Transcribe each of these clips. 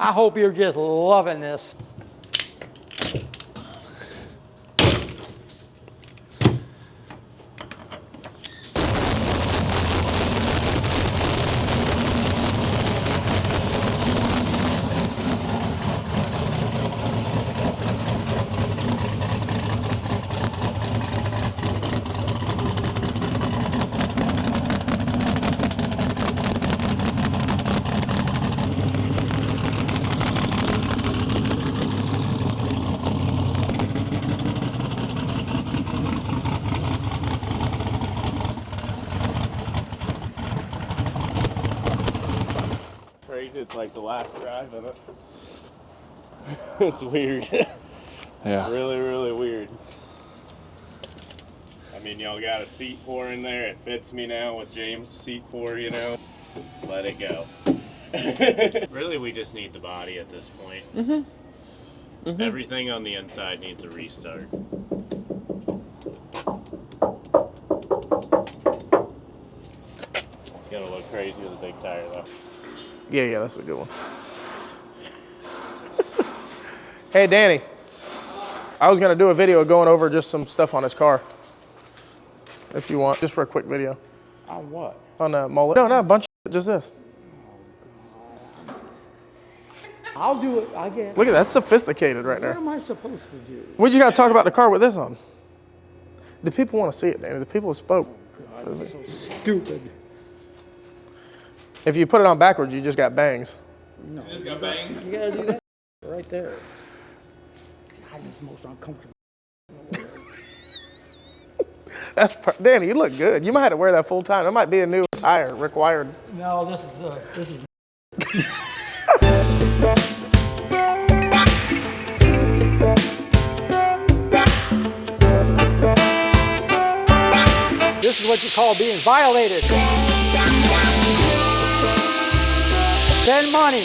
I hope you're just loving this. It's like the last drive in it. It's weird. Yeah. Really weird. I mean, y'all got a seat pour in there. It fits me now with James' seat pour, you know. Let it go. Really, we just need the body at this point. Everything on the inside needs a restart. It's gonna look crazy with a big tire, though. Yeah, that's a good one. Hey, Danny. I was going to do a video going over just some stuff on his car. If you want, just for a quick video. On what? On a Mullet. No, not a bunch of just this. I'll do it, I guess. Look at that, that's sophisticated right What there. am I supposed to do? What you got to talk about the car with this on? The people want to see it, Danny. The people spoke. God, this is so stupid. If you put it on backwards, you just got bangs. No, You just got bangs? You gotta do that right there. God, it's the most uncomfortable. Danny, you look good. You might have to wear that full time. That might be a new tire required. No, this is. This is what you call being violated. Send money.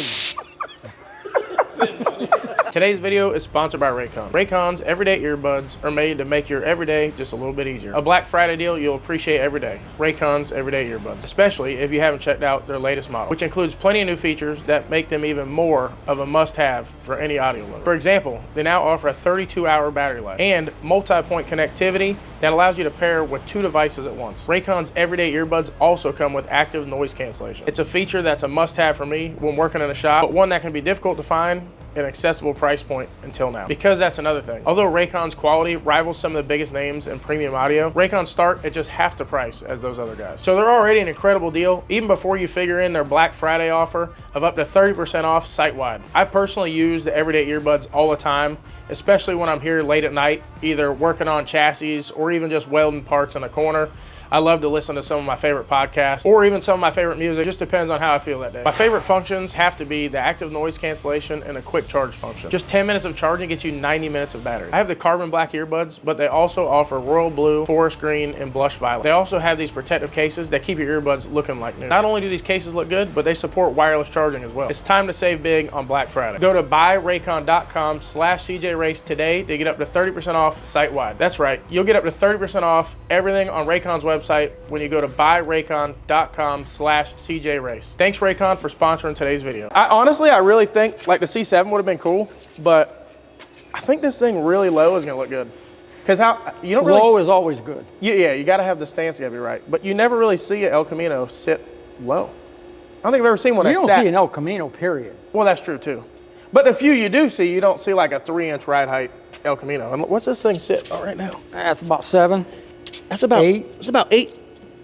Today's video is sponsored by Raycon. Raycon's everyday earbuds are made to make your everyday just a little bit easier. A Black Friday deal you'll appreciate every day. Raycon's everyday earbuds, especially if you haven't checked out their latest model, which includes plenty of new features that make them even more of a must-have for any audio lover. For example, they now offer a 32-hour battery life and multi-point connectivity that allows you to pair with 2 devices at once. Raycon's everyday earbuds also come with active noise cancellation. It's a feature that's a must-have for me when working in a shop, but one that can be difficult to find at an accessible price point until now. Because that's another thing. Although Raycon's quality rivals some of the biggest names in premium audio, Raycons start at just half the price as those other guys. So they're already an incredible deal, even before you figure in their Black Friday offer of up to 30% off site-wide. I personally use the everyday earbuds all the time, especially when I'm here late at night, either working on chassis or even just welding parts in a corner. I love to listen to some of my favorite podcasts or even some of my favorite music. Just depends on how I feel that day. My favorite functions have to be the active noise cancellation and a quick charge function. Just 10 minutes of charging gets you 90 minutes of battery. I have the carbon black earbuds, but they also offer royal blue, forest green, and blush violet. They also have these protective cases that keep your earbuds looking like new. Not only do these cases look good, but they support wireless charging as well. It's time to save big on Black Friday. Go to buyraycon.com/CJRace today to get up to 30% off site-wide. That's right, you'll get up to 30% off everything on Raycon's website when you go to buyraycon.com/CJRace. Thanks Raycon for sponsoring today's video. I really think like the C7 would have been cool, but I think this thing really low is gonna look good. Because you don't really Low is always good. Yeah, you gotta have the stance, you gotta be right. But you never really see an El Camino sit low. I don't think I've ever seen one You that don't sat. see an El Camino, period. Well, that's true too. But the few you do see, you don't see like a 3-inch ride height El Camino. And what's this thing sit right now? That's about 7. That's about 8. It's about 8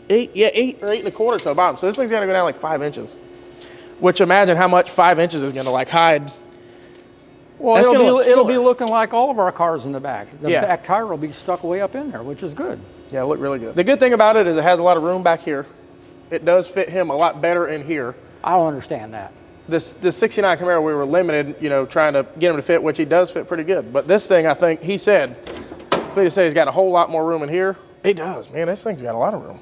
or 8.25 to the bottom. So this thing's gonna go down like 5 inches. Which imagine how much 5 inches is gonna like hide. Well, it'll be looking like all of our cars in the back. The Yeah. back tire will be stuck way up in there, which is good. Yeah, it'll look really good. The good thing about it is it has a lot of room back here. It does fit him a lot better in here. I don't understand that. The 69 Camaro, we were limited, trying to get him to fit, which he does fit pretty good. But this thing, I think, Cleetus said he's got a whole lot more room in here. He does, man, this thing's got a lot of room.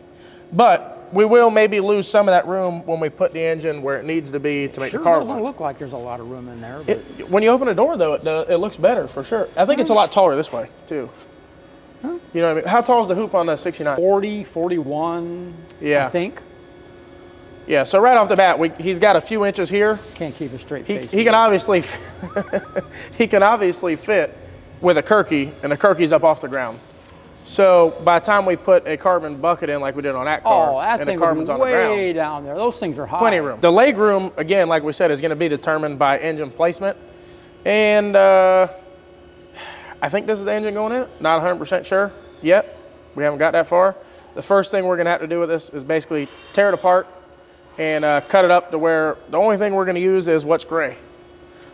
But we will maybe lose some of that room when we put the engine where it needs to be to make the car It doesn't work. look like there's a lot of room in there. But When you open the door, though, it looks better for sure. I think it's a lot taller this way, too. Huh? You know what I mean? How tall is the hoop on the 69? 40, 41, Yeah. I think. Yeah, so right off the bat, he's got a few inches here. Can't keep a straight face. He can obviously, he can obviously fit with a Kirky, and the Kirky's up off the ground. So by the time we put a carbon bucket in like we did on that car, that and thing the carbon's would be on the ground, way down there. Those things are high. plenty of room. The leg room, again, like we said, is going to be determined by engine placement. And I think this is the engine going in it. Not 100% sure yet. We haven't got that far. The first thing we're going to have to do with this is basically tear it apart and cut it up to where the only thing we're going to use is what's gray.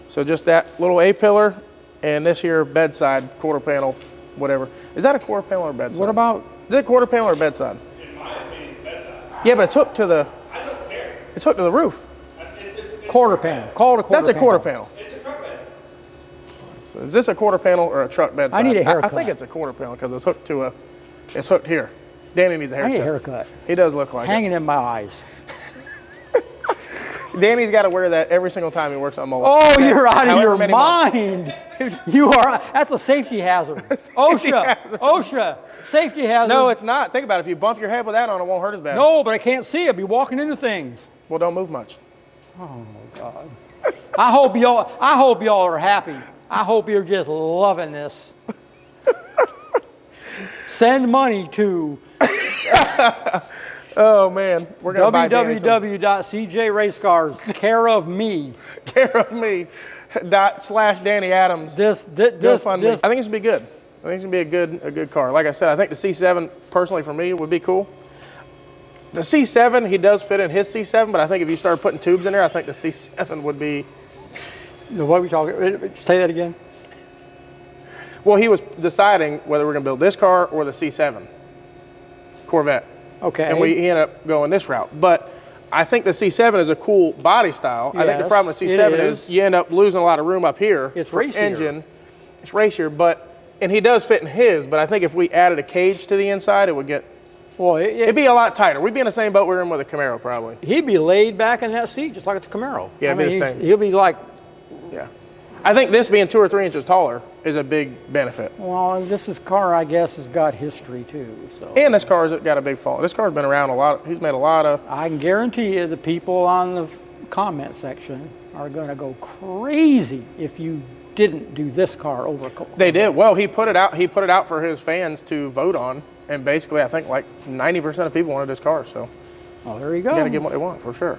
So just that little A-pillar and this here bedside quarter panel, whatever. Is that a quarter panel or bedside? What about? Is it quarter panel or bedside? In my opinion, it's bedside. Yeah, but it's hooked to the. I don't care. It's hooked to the roof. It's Quarter panel. Call it a quarter panel. That's a quarter panel. It's a truck bed. So is this a quarter panel or a truck bedside? I need a haircut. I think it's a quarter panel because it's hooked to a. It's hooked here. Danny needs a I haircut. need a haircut. He does look like Hanging in my eyes. Danny's got to wear that every single time he works on Mullet. Oh, you're out of However your many months. mind. You are. That's a safety hazard. Safety OSHA. hazard. OSHA. Safety hazard. No, it's not. Think about it. If you bump your head with that on, it won't hurt as bad. No, but I can't see it. I'll be walking into things. Well, don't move much. Oh God. I hope y'all are happy. I hope you're just loving this. Send money to Oh man, we're gonna buy Danny some www.CJRaceCars, care of me. care of me. /Danny Adams. GoFundMe. I think it's gonna be good. I think it's gonna be a good car. Like I said, I think the C7 personally for me would be cool. The C7, he does fit in his C7, but I think if you start putting tubes in there, I think the C7 would be. What are we talking? Say that again. Well, he was deciding whether we're gonna build this car or the C7 Corvette. Okay. And he ended up going this route. But I think the C7 is a cool body style. I think the problem with C7 is you end up losing a lot of room up here. It's for racier. Engine. It's racier, and he does fit in his, but I think if we added a cage to the inside, it would get, well, it'd be a lot tighter. We'd be in the same boat we were in with a Camaro probably. He'd be laid back in that seat just like the Camaro. Yeah, it'd be the same. He'll be like, Yeah. I think this being 2 or 3 inches taller is a big benefit. well, this car, I guess, has got history too. So. And this car's got a big fall. This car's been around a lot. He's made a lot of. I can guarantee you the people on the comment section are going to go crazy if you didn't do this car over. They did. Well, he put it out. He put it out for his fans to vote on, and basically, I think like 90% of people wanted this car. So, oh, there you go. got to give them what they want for sure.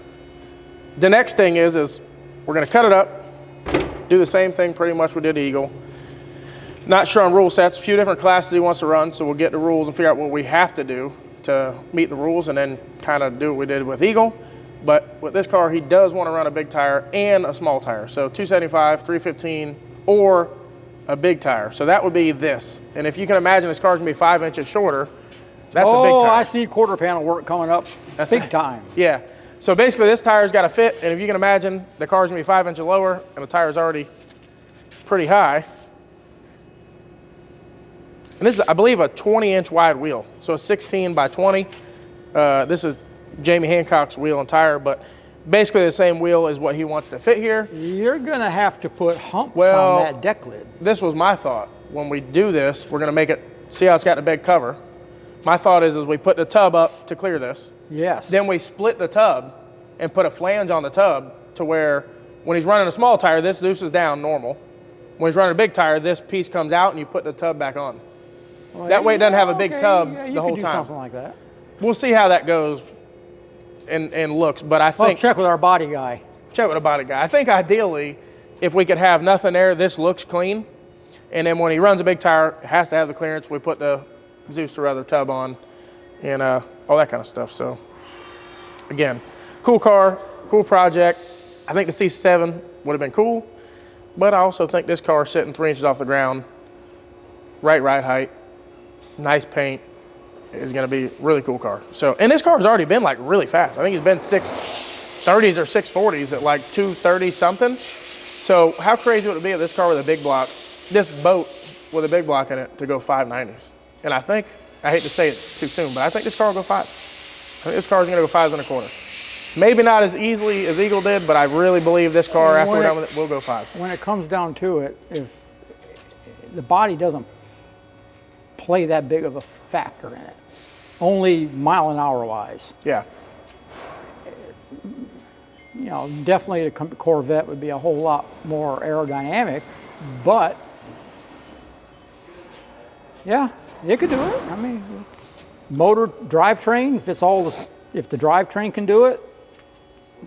The next thing is we're going to cut it up, do the same thing pretty much we did Eagle. Not sure on rule sets. A few different classes he wants to run, so we'll get the rules and figure out what we have to do to meet the rules, and then kind of do what we did with Eagle. But with this car, he does want to run a big tire and a small tire. So 275, 315, or a big tire. So that would be this. And if you can imagine this car's gonna be 5 inches shorter, that's a big tire. Oh, I see quarter panel work coming up. That's big time. Yeah. So basically this tire's got to fit, and if you can imagine the car's gonna be 5 inches lower and the tire's already pretty high. And this is, I believe, a 20-inch wide wheel. So a 16 by 20. This is Jamie Hancock's wheel and tire, but basically the same wheel is what he wants to fit here. You're going to have to put humps Well, on that deck lid. This was my thought. When we do this, we're going to make it, see how it's got the big cover. My thought is we put the tub up to clear this. Yes. Then we split the tub and put a flange on the tub to where when he's running a small tire, this Zeus down normal. When he's running a big tire, this piece comes out and you put the tub back on. Well, That way it doesn't have a big okay, tub yeah, the whole you could do time. something like that. We'll see how that goes and looks, but I Well, think, check with our body guy. check with a body guy. I think ideally, if we could have nothing there, this looks clean. And then when he runs a big tire, it has to have the clearance. We put the Zeus or other tub on and all that kind of stuff. So again, cool car, cool project. I think the C7 would have been cool, but I also think this car sitting 3 inches off the ground, right height, nice paint, is gonna be a really cool car. So, and this car has already been like really fast. I think it's been 630s or 640s at like 230 something. So how crazy would it be if this car with a big block, this boat with a big block in it to go 590s? And I think, I hate to say it too soon, but I think this car will go 5. I think this car is gonna go 5 1/4. Maybe not as easily as Eagle did, but I really believe this car, after we're done with it, will go 5. When it comes down to it, if the body doesn't play that big of a factor in it, only mile an hour wise. Yeah. You know, definitely the Corvette would be a whole lot more aerodynamic, but yeah, it could do it. I mean, motor, drivetrain, if the drivetrain can do it,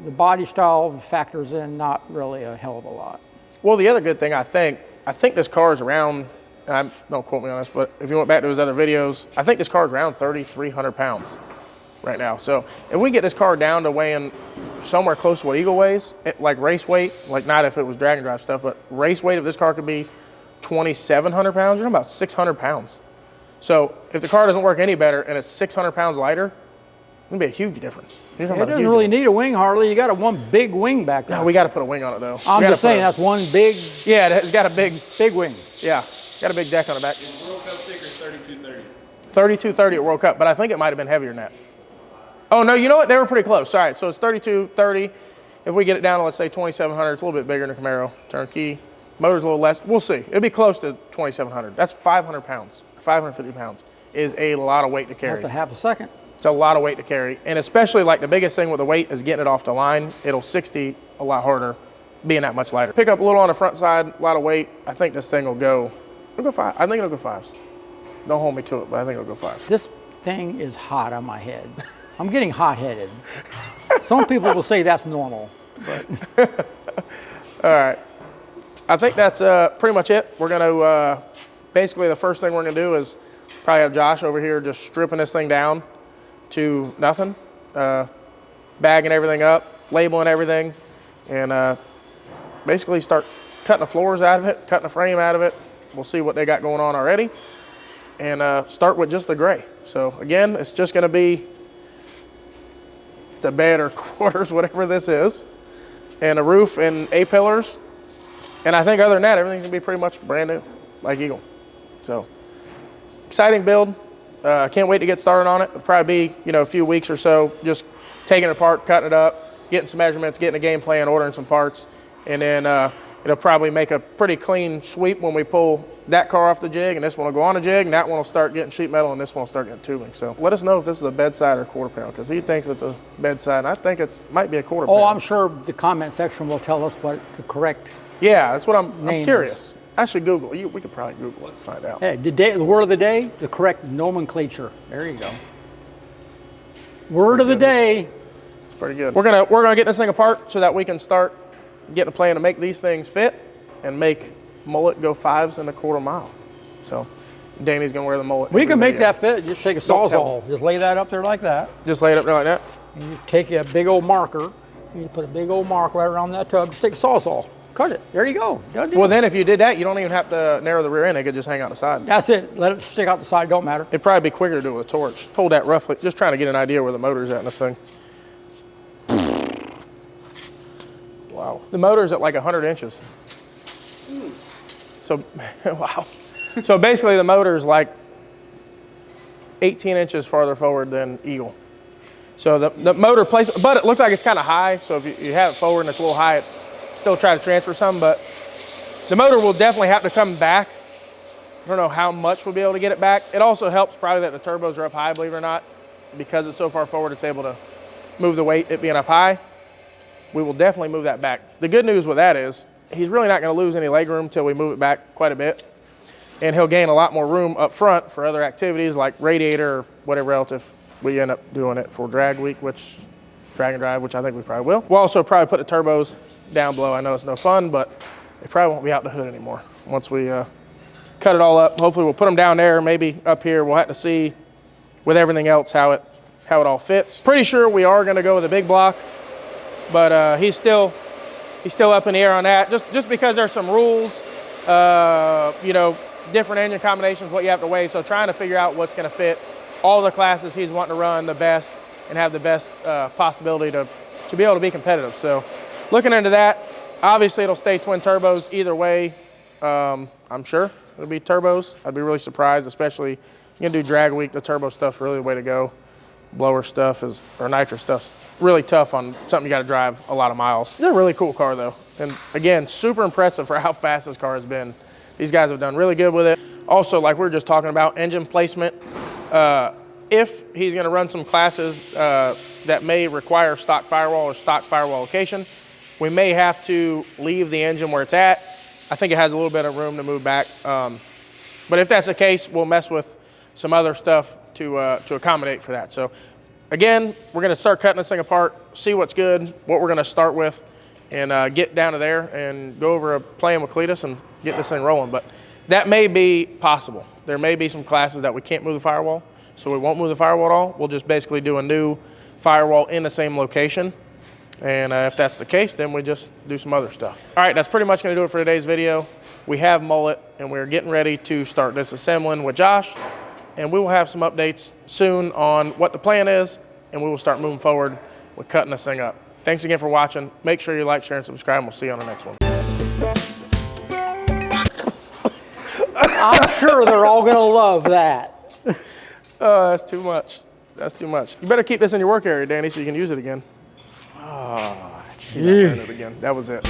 the body style factors in not really a hell of a lot. Well, the other good thing, I think this car is around, don't quote me on this, but if you went back to his other videos, I think this car is around 3,300 pounds right now. So if we get this car down to weighing somewhere close to what Eagle weighs, like race weight, like not if it was drag and drive stuff, but race weight of this car could be 2,700 pounds, you're talking about 600 pounds. So if the car doesn't work any better and it's 600 pounds lighter, it's gonna be a huge difference. It doesn't really need a wing hardly. You got one big wing back there. No, we got to put a wing on it though. I'm just saying that's one big. Yeah, it's got a big wing. Yeah, got a big deck on the back. The World Cup sticker is 3230. 3230 at World Cup, but I think it might have been heavier than that. Oh no, you know what? They were pretty close. All right, so it's 3230. If we get it down to let's say 2700, it's a little bit bigger than the Camaro. Turnkey, motor's a little less. We'll see. It'll be close to 2700. That's 500 pounds. 550 pounds is a lot of weight to carry. That's a half a second. It's a lot of weight to carry, and especially like the biggest thing with the weight is getting it off the line. It'll 60 a lot harder, being that much lighter. Pick up a little on the front side, a lot of weight. I think this thing will go five. I think it'll go fives. Don't hold me to it, but I think it'll go fives. This thing is hot on my head. I'm getting hot-headed. Some people will say that's normal, but. All right, I think that's pretty much it. We're gonna basically the first thing we're gonna do is probably have Josh over here just stripping this thing down to nothing, bagging everything up, labeling everything, and basically start cutting the floors out of it, cutting the frame out of it. We'll see what they got going on already, and start with just the gray. So again, it's just gonna be the bed or quarters, whatever this is, and a roof and A-pillars. And I think other than that, everything's gonna be pretty much brand new, like Eagle. So exciting build. Can't wait to get started on it. It'll probably be, a few weeks or so, just taking it apart, cutting it up, getting some measurements, getting a game plan, ordering some parts, and then it'll probably make a pretty clean sweep when we pull that car off the jig, and this one will go on a jig, and that one will start getting sheet metal, and this one will start getting tubing. So let us know if this is a bedside or a quarter pound, because he thinks it's a bedside, and I think it might be a quarter pound. Oh, I'm sure the comment section will tell us what the correct. Yeah, that's what I'm curious. Is. I should Google. We could probably Google it to find out. Hey, the word of the day, the correct nomenclature. There you go. Word of the day. It's pretty good. We're gonna get this thing apart so that we can start getting a plan to make these things fit and make Mullet go 5s in a quarter mile. So Danny's gonna wear the Mullet. We can make that fit. Just take a Sawzall. Just lay that up there like that. Just lay it up there like that. And you take a big old marker. And you put a big old mark right around that tub. Just take a Sawzall. Cut it. There you go. Well, then if you did that, you don't even have to narrow the rear end. It could just hang out the side. That's it. Let it stick out the side. Don't matter. It'd probably be quicker to do it with a torch. Hold that roughly. Just trying to get an idea where the motor's at in this thing. Wow. The motor's at like 100 inches. So, wow. So basically the motor's like 18 inches farther forward than Eagle. So the motor placement, but it looks like it's kind of high. So if you have it forward and it's a little high, still try to transfer some, but the motor will definitely have to come back. I don't know how much we'll be able to get it back. It also helps probably that the turbos are up high, believe it or not, because it's so far forward, it's able to move the weight, it being up high. We will definitely move that back. The good news with that is he's really not going to lose any leg room till we move it back quite a bit, and he'll gain a lot more room up front for other activities like radiator or whatever else if we end up doing it for drag week, drag and drive, which I think we probably will. We'll also probably put the turbos down below. I know it's no fun, but they probably won't be out the hood anymore once we cut it all up. Hopefully we'll put them down there, maybe up here. We'll have to see with everything else how it all fits. Pretty sure we are going to go with a big block, but he's still up in the air on that. Just because there's some rules, different engine combinations, what you have to weigh. So trying to figure out what's going to fit all the classes he's wanting to run the best and have the best possibility to be able to be competitive. So looking into that. Obviously it'll stay twin turbos either way. I'm sure it'll be turbos. I'd be really surprised, especially if you're gonna do drag week, the turbo stuff's really the way to go. Blower stuff or nitrous stuff's really tough on something you gotta drive a lot of miles. It's a really cool car though. And again, super impressive for how fast this car has been. These guys have done really good with it. Also, like we were just talking about, engine placement. If he's gonna run some classes, that may require stock firewall or stock firewall location, we may have to leave the engine where it's at. I think it has a little bit of room to move back. But if that's the case, we'll mess with some other stuff to accommodate for that. So again, we're gonna start cutting this thing apart, see what's good, what we're gonna start with, and get down to there and go over a plan with Cleetus and get this thing rolling. But that may be possible. There may be some classes that we can't move the firewall, so we won't move the firewall at all. We'll just basically do a new firewall in the same location. And if that's the case, then we just do some other stuff. All right, that's pretty much gonna do it for today's video. We have Mullet, and we're getting ready to start disassembling with Josh, and we will have some updates soon on what the plan is, and we will start moving forward with cutting this thing up. Thanks again for watching. Make sure you like, share, and subscribe, and we'll see you on the next one. I'm sure they're all gonna love that. That's too much. That's too much. You better keep this in your work area, Danny, so you can use it again. Oh, it again. That was it.